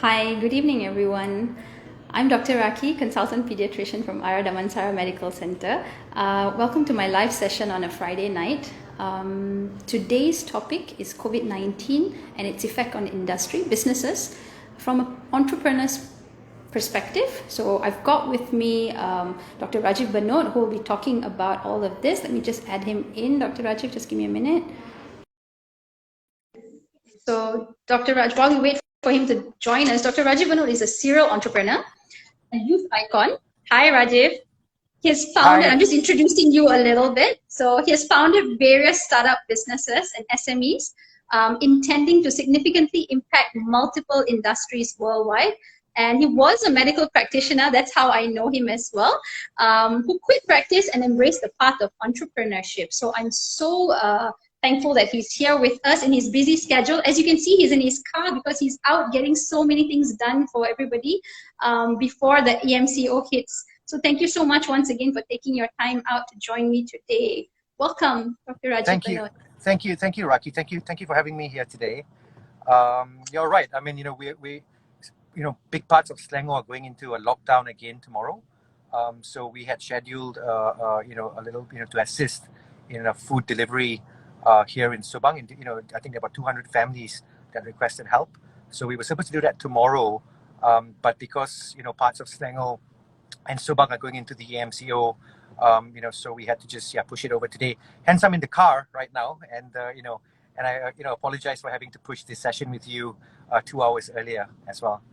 Hi, good evening, everyone. I'm Dr. Rakhee, consultant pediatrician from Ara Damansara Medical Center. Welcome to my live session on a Friday night. Today's topic is COVID-19 and its effect on industry, businesses, from an entrepreneur's perspective. So I've got with me Dr. Rajiv Bhanot, who will be talking about all of this. Let me just add him in. Dr. Rajiv, just give me a minute. So Dr. Raj, while we wait for him to join us, Dr. Rajiv Bhanot is a serial entrepreneur, a youth icon. Hi, Rajiv. He has founded, I'm just introducing you a little bit. So he has founded various startup businesses and SMEs, intending to significantly impact multiple industries worldwide. And he was a medical practitioner, that's how I know him as well, who quit practice and embraced the path of entrepreneurship. So I'm so thankful that he's here with us in his busy schedule. As you can see, he's in his car because he's out getting so many things done for everybody before the EMCO hits. So thank you so much once again for taking your time out to join me today. Welcome, Dr. Rajiv. Thank you, Rakhee. Thank you for having me here today. You're right. I mean, we big parts of Selangor are going into a lockdown again tomorrow. So we had scheduled, a little, to assist in a food delivery here in Subang. And, I think there were about 200 families that requested help. So we were supposed to do that tomorrow, but because parts of Selangor and Subang are going into the EMCO, so we had to just push it over today. Hence, I'm in the car right now, and and I apologize for having to push this session with you 2 hours earlier as well.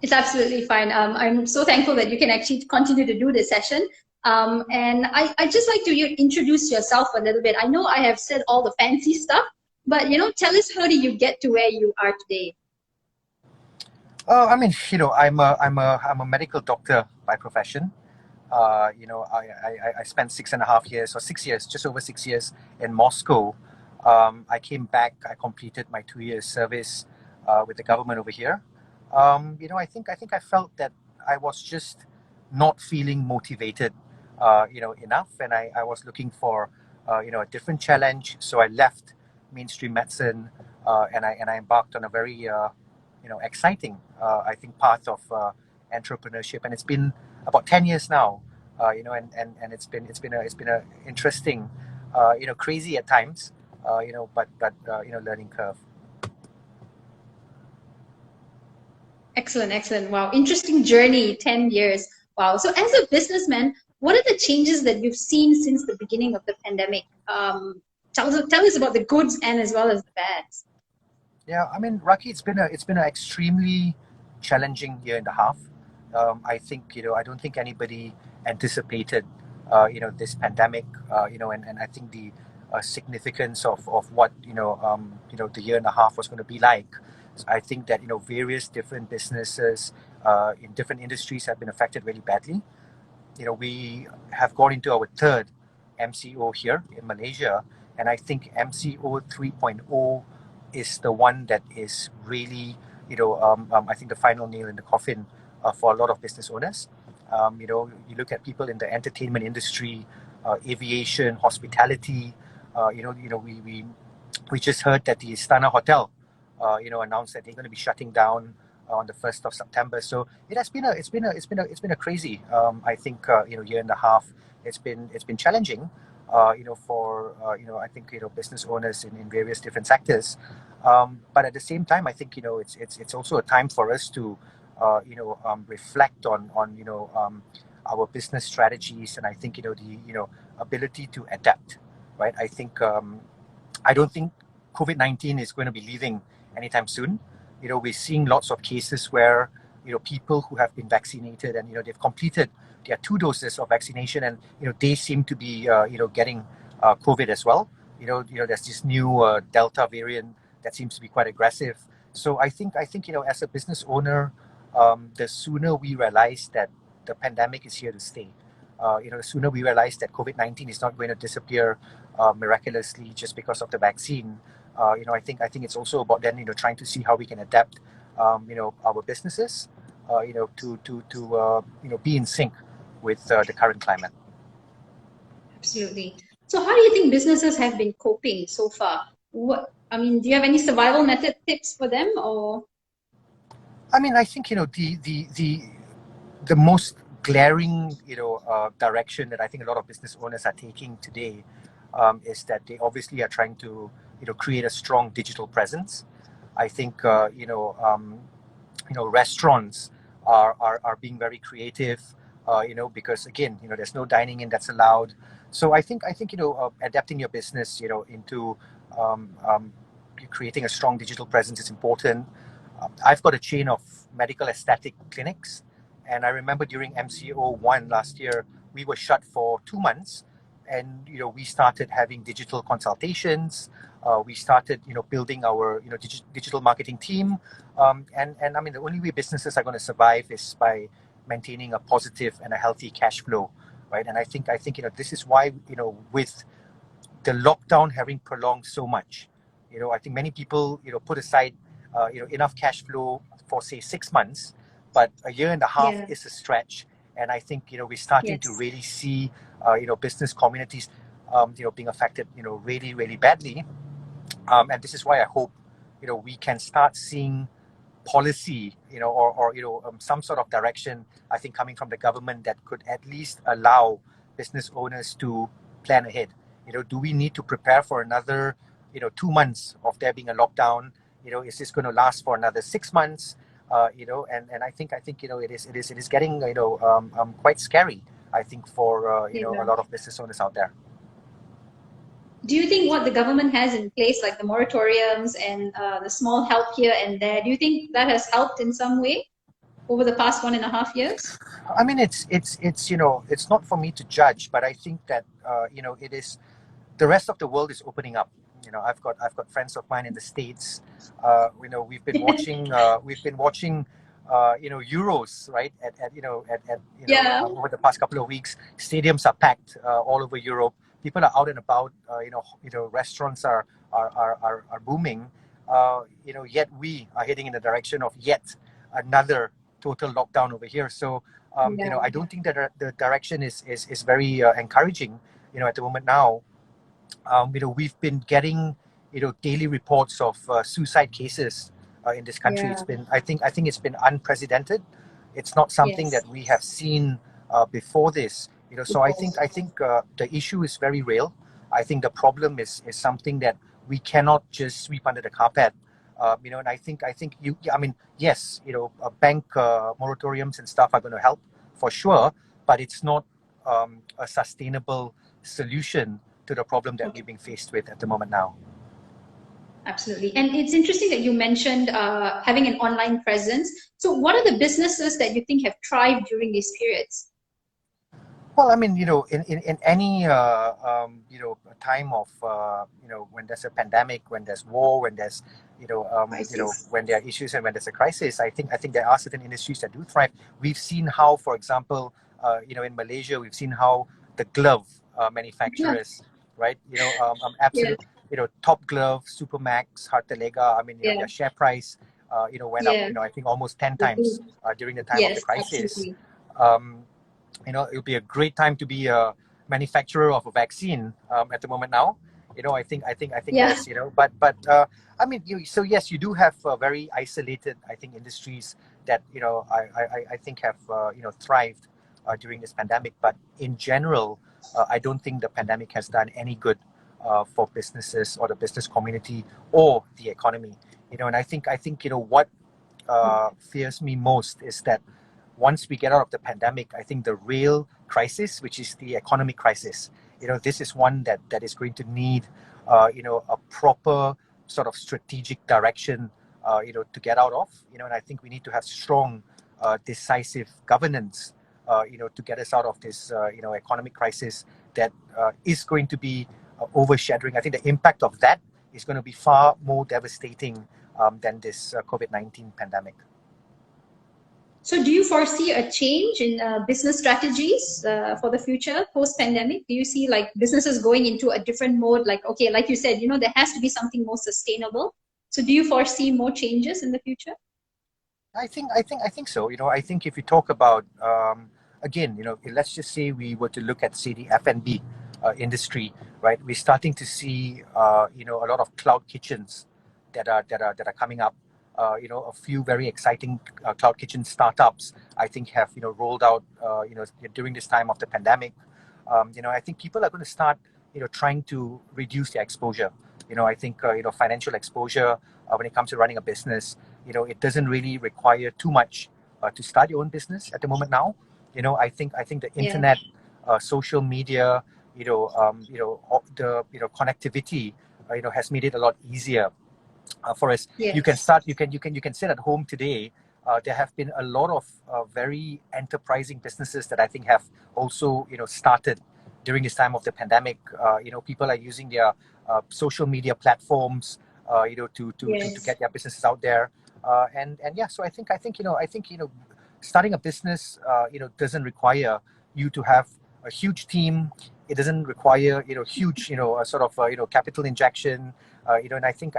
It's absolutely fine. I'm so thankful that you can actually continue to do this session. And I just like to introduce yourself a little bit. I know I have said all the fancy stuff, but tell us, how did you get to where you are today? I mean, I'm a medical doctor by profession. I spent 6.5 years, or 6 years, just over 6 years in Moscow. I came back. I completed my 2 years service with the government over here. I think I felt that I was just not feeling motivated, enough, and I was looking for, a different challenge. So I left mainstream medicine, and I embarked on a very, exciting, I think, path of entrepreneurship, and it's been about 10 years now. And it's been a interesting, crazy at times, but learning curve. Excellent. Wow, interesting journey, 10 years. Wow. So as a businessman, what are the changes that you've seen since the beginning of the pandemic? Tell us about the goods and as well as the bads. Yeah, I mean, Rakhee, it's been an extremely challenging year and a half. I think I don't think anybody anticipated this pandemic, and I think the significance of what the year and a half was going to be like. So I think that various different businesses in different industries have been affected really badly. We have gone into our third MCO here in Malaysia, and I think MCO 3.0 is the one that is really, I think, the final nail in the coffin for a lot of business owners. You look at people in the entertainment industry, aviation, hospitality. We just heard that the Istana Hotel, announced that they're going to be shutting down on the 1st of September. So it's been a crazy, I think, year and a half. It's been challenging, for I think business owners in various different sectors. But at the same time, I think it's also a time for us to reflect on our business strategies, and I think the ability to adapt, right? I think I don't think COVID-19 is going to be leaving anytime soon. We're seeing lots of cases where people who have been vaccinated and they've completed their 2 doses of vaccination, and they seem to be getting COVID as well. There's this new Delta variant that seems to be quite aggressive. So I think as a business owner, the sooner we realize that the pandemic is here to stay, the sooner we realize that COVID-19 is not going to disappear miraculously just because of the vaccine. I think it's also about then trying to see how we can adapt our businesses to be in sync with the current climate. Absolutely. So how do you think businesses have been coping so far? Do you have any survival method tips for them, or? I mean, I think, the most glaring, direction that I think a lot of business owners are taking today is that they obviously are trying to, create a strong digital presence. I think, restaurants are being very creative, because again, there's no dining in that's allowed. So I think adapting your business, into creating a strong digital presence is important. I've got a chain of medical aesthetic clinics, and I remember during MCO1 last year, we were shut for 2 months, and we started having digital consultations. We started building our digital marketing team, and I mean the only way businesses are going to survive is by maintaining a positive and a healthy cash flow, right? And I think this is why with the lockdown having prolonged so much, I think many people put aside enough cash flow for say 6 months, but a year and a half Yeah. is a stretch. And I think we're starting to Yes. really see business communities being affected really, really badly. And this is why I hope we can start seeing policy, or some sort of direction, I think, coming from the government that could at least allow business owners to plan ahead. Do we need to prepare for another 2 months of there being a lockdown? Is this going to last for another 6 months? And I think it is getting quite scary, I think, for Yeah. a lot of business owners out there. Do you think what the government has in place, like the moratoriums and the small help here and there, do you think that has helped in some way over the past 1.5 years? I mean, it's not for me to judge, but I think that it is, the rest of the world is opening up. I've got friends of mine in the States. We've been watching Euros, right? Yeah. Over the past couple of weeks, stadiums are packed all over Europe. People are out and about. Restaurants are booming. Yet we are heading in the direction of yet another total lockdown over here. So I don't think that the direction is very encouraging. At the moment now. We've been getting daily reports of suicide cases in this country. Yeah. It's been, I think it's been unprecedented. It's not something Yes. that we have seen before this. So I think the issue is very real. I think the problem is something that we cannot just sweep under the carpet. And I think I mean, yes, bank moratoriums and stuff are going to help for sure, but it's not a sustainable solution to the problem that Okay. we're being faced with at the moment now. Absolutely. And it's interesting that you mentioned having an online presence. So what are the businesses that you think have thrived during these periods? Well, I mean, in any time of when there's a pandemic, when there's war, when there's when there are issues and when there's a crisis, I think there are certain industries that do thrive. We've seen how, for example, in Malaysia, we've seen how the glove manufacturers, right? Absolute, Top Glove, Supermax, Hartelega. I mean, their share price, went up. I think almost 10 times during the time of the Yes, crisis. absolutely. It'll be a great time to be a manufacturer of a vaccine at the moment now. I think that's but I mean, so yes, you do have very isolated, I think, industries that I think have thrived during this pandemic. But in general, I don't think the pandemic has done any good for businesses or the business community or the economy. And I think what fears me most is that once we get out of the pandemic, I think the real crisis, which is the economic crisis, this is one that is going to need, a proper sort of strategic direction, to get out of, and I think we need to have strong, decisive governance, to get us out of this, economic crisis that is going to be overshadowing. I think the impact of that is going to be far more devastating than this COVID-19 pandemic. So do you foresee a change in business strategies for the future post-pandemic? Do you see like businesses going into a different mode? Like, okay, like you said, there has to be something more sustainable. So do you foresee more changes in the future? I think so. I think if you talk about again, let's just say we were to look at, say, the F&B industry, right? We're starting to see a lot of cloud kitchens that are coming up. a few very exciting cloud kitchen startups, I think, have rolled out during this time of the pandemic. I think people are going to start trying to reduce their exposure. I think financial exposure when it comes to running a business, it doesn't really require too much to start your own business at the moment now. I think the internet, social media, the connectivity, has made it a lot easier for us. Yes. You can start. You can sit at home today. There have been a lot of very enterprising businesses that I think have also started during this time of the pandemic. People are using their social media platforms, to get their businesses out there. So I think starting a business doesn't require you to have a huge team. It doesn't require huge a sort of capital injection. And I think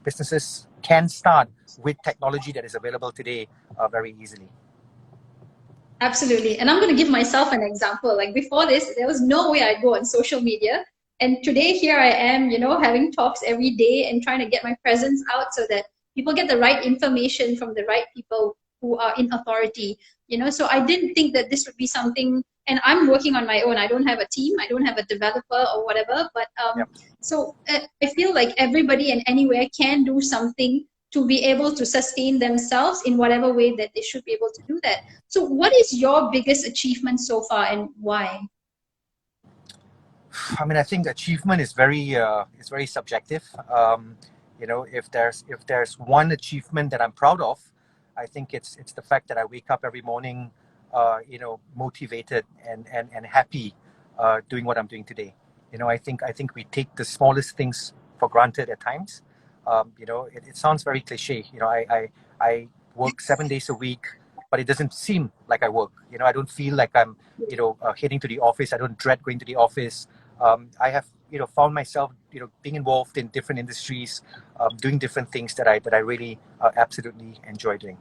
businesses can start with technology that is available today very easily. Absolutely. And I'm going to give myself an example. Like before this, there was no way I'd go on social media. And today here I am, having talks every day and trying to get my presence out so that people get the right information from the right people who are in authority. So I didn't think that this would be something, and I'm working on my own. I don't have a team. I don't have a developer or whatever. But so I feel like everybody and anywhere can do something to be able to sustain themselves in whatever way that they should be able to do that. So what is your biggest achievement so far and why? I mean, I think achievement is very subjective. If there's one achievement that I'm proud of, I think it's the fact that I wake up every morning, motivated and happy, doing what I'm doing today. I think we take the smallest things for granted at times. It sounds very cliche. I work 7 days a week, but it doesn't seem like I work. I don't feel like I'm heading to the office. I don't dread going to the office. I have found myself being involved in different industries, doing different things that I really absolutely enjoy doing.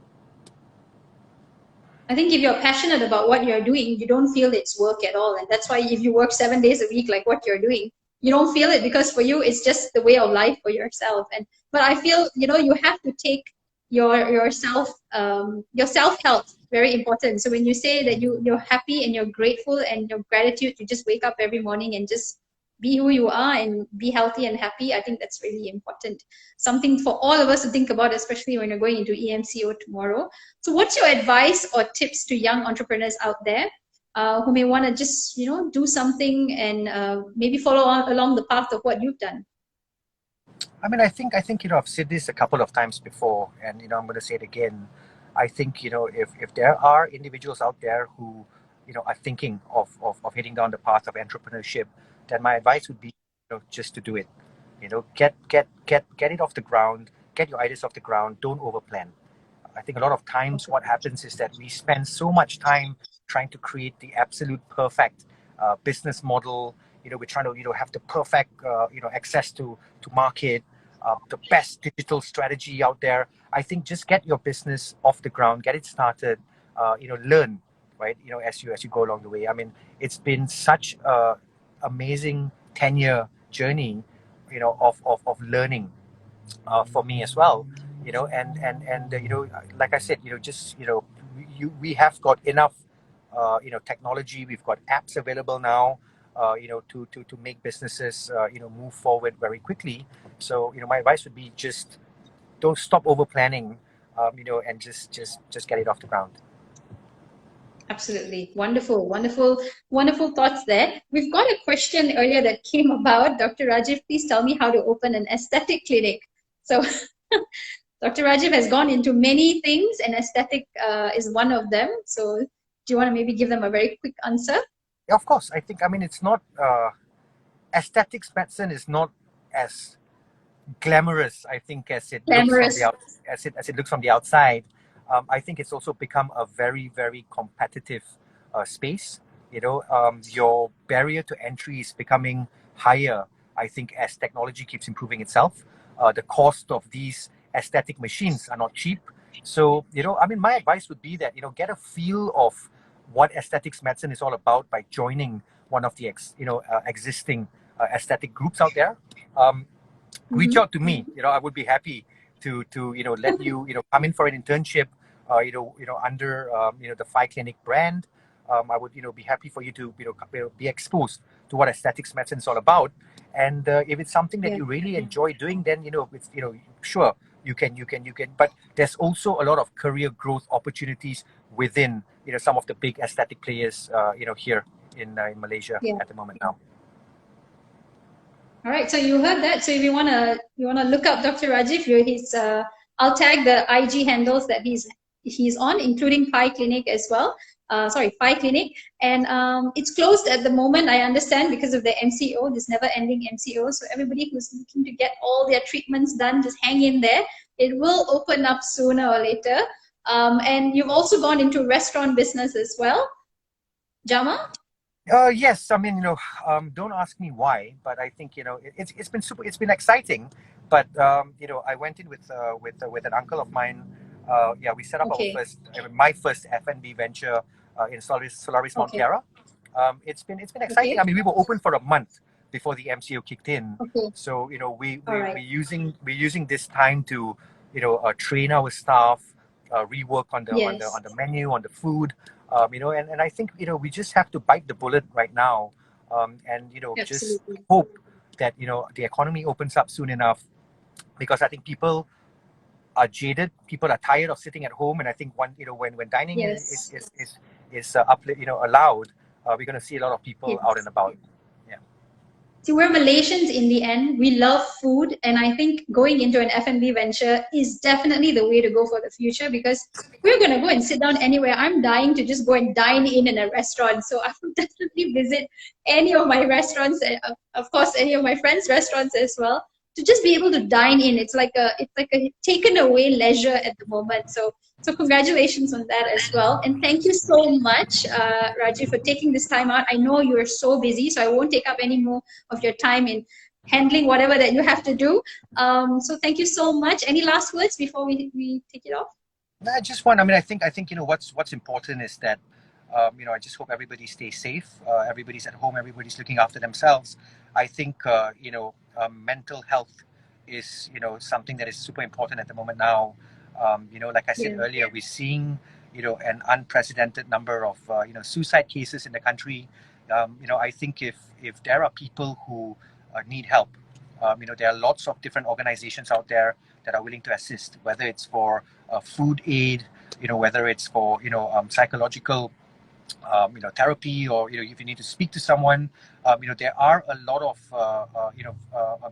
I think if you're passionate about what you're doing, you don't feel it's work at all. And that's why if you work 7 days a week, like what you're doing, you don't feel it, because for you, it's just the way of life for yourself. But I feel, you have to take your self-help very important. So when you say that you're happy and you're grateful and your gratitude, you just wake up every morning and just be who you are and be healthy and happy. I think that's really important. Something for all of us to think about, especially when you're going into EMCO tomorrow. So what's your advice or tips to young entrepreneurs out there who may want to just, do something and maybe follow along the path of what you've done? I mean, I think I've said this a couple of times before, and I'm going to say it again. I think if there are individuals out there who are thinking of heading down the path of entrepreneurship, then my advice would be just to do it. Get it off the ground, get your ideas off the ground. Don't overplan. I think a lot of times what happens is that we spend so much time trying to create the absolute perfect business model. We're trying to have the perfect access to market, the best digital strategy out there. I think just get your business off the ground, get it started, learn, right? As you go along the way. I mean, it's been such a amazing 10-year journey, of learning for me as well. Like I said, we have got enough technology. We've got apps available now, to make businesses move forward very quickly. So my advice would be just don't stop over planning, and just get it off the ground. Absolutely. Wonderful, wonderful, wonderful thoughts there. We've got a question earlier that came about. Dr. Rajiv, please tell me how to open an aesthetic clinic. So Dr. Rajiv has gone into many things, and aesthetic is one of them. So do you want to maybe give them a very quick answer? Yeah, of course. It's not, aesthetics medicine is not as glamorous, I think, as it looks from the outside. I think it's also become a very, very competitive space. Your barrier to entry is becoming higher, I think, as technology keeps improving itself. The cost of these aesthetic machines are not cheap. So, my advice would be that, get a feel of what aesthetics medicine is all about by joining one of the existing aesthetic groups out there. Reach out to me. I would be happy to let you come in for an internship, under the Phi Clinic brand. I would be happy for you to be exposed to what aesthetics medicine is all about. And if it's something that you really enjoy doing, then it's sure you can. But there's also a lot of career growth opportunities within some of the big aesthetic players here in Malaysia at the moment now. All right, so you heard that. So if you wanna look up Dr. Rajiv, I'll tag the IG handles that he's on, including Phi Clinic as well. Phi Clinic, and it's closed at the moment, I understand, because of the MCO, this never-ending MCO. So everybody who's looking to get all their treatments done, just hang in there. It will open up sooner or later. And you've also gone into restaurant business as well, Jama? Yes, I mean, don't ask me why, but I think it's been exciting. But I went in with an uncle of mine. We set up my first F&B venture in Solaris Mount Kiara. It's been exciting. I mean, we were open for a month before the MCO kicked in. So we're using this time to train our staff, rework on the menu, on the food. And I think we just have to bite the bullet right now, and just hope that the economy opens up soon enough, because I think people are jaded. People are tired of sitting at home, and I think when dining is allowed, we're going to see a lot of people out and about. See, we're Malaysians in the end. We love food, and I think going into an F&B venture is definitely the way to go for the future, because we're going to go and sit down anywhere. I'm dying to just go and dine in a restaurant, so I will definitely visit any of my restaurants, and of course any of my friends' restaurants as well, to just be able to dine in. It's like a taken away leisure at the moment. So congratulations on that as well. And thank you so much, Rajiv, for taking this time out. I know you're so busy, so I won't take up any more of your time in handling whatever that you have to do. So thank you so much. Any last words before we take it off? I just want, I think what's important is that I just hope everybody stays safe. Everybody's at home. Everybody's looking after themselves. I think mental health is something that is super important at the moment now. Like I said earlier, we're seeing an unprecedented number of suicide cases in the country. I think if there are people who need help, there are lots of different organizations out there that are willing to assist, whether it's for food aid, whether it's for psychological therapy, or if you need to speak to someone. There are a lot of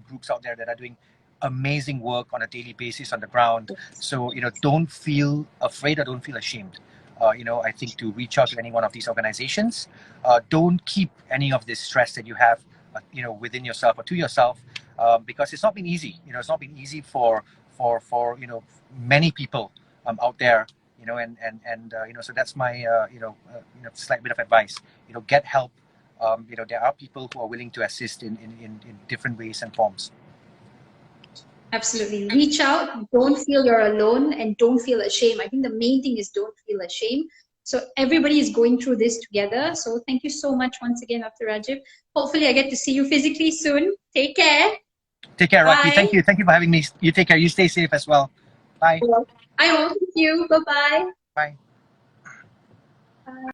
groups out there that are doing amazing work on a daily basis on the ground. So don't feel afraid or don't feel ashamed. I think to reach out to any one of these organizations. Don't keep any of this stress that you have within yourself or to yourself, because it's not been easy. It's not been easy for many people out there. So that's my slight bit of advice. Get help. There are people who are willing to assist in different ways and forms. Absolutely. Reach out. Don't feel you're alone, and don't feel ashamed. I think the main thing is don't feel ashamed. So everybody is going through this together. So thank you so much once again, Dr. Rajiv. Hopefully I get to see you physically soon. Take care. Take care, Rakhee. Thank you. Thank you for having me. You take care. You stay safe as well. Bye. I will. Thank you. Bye-bye. Bye.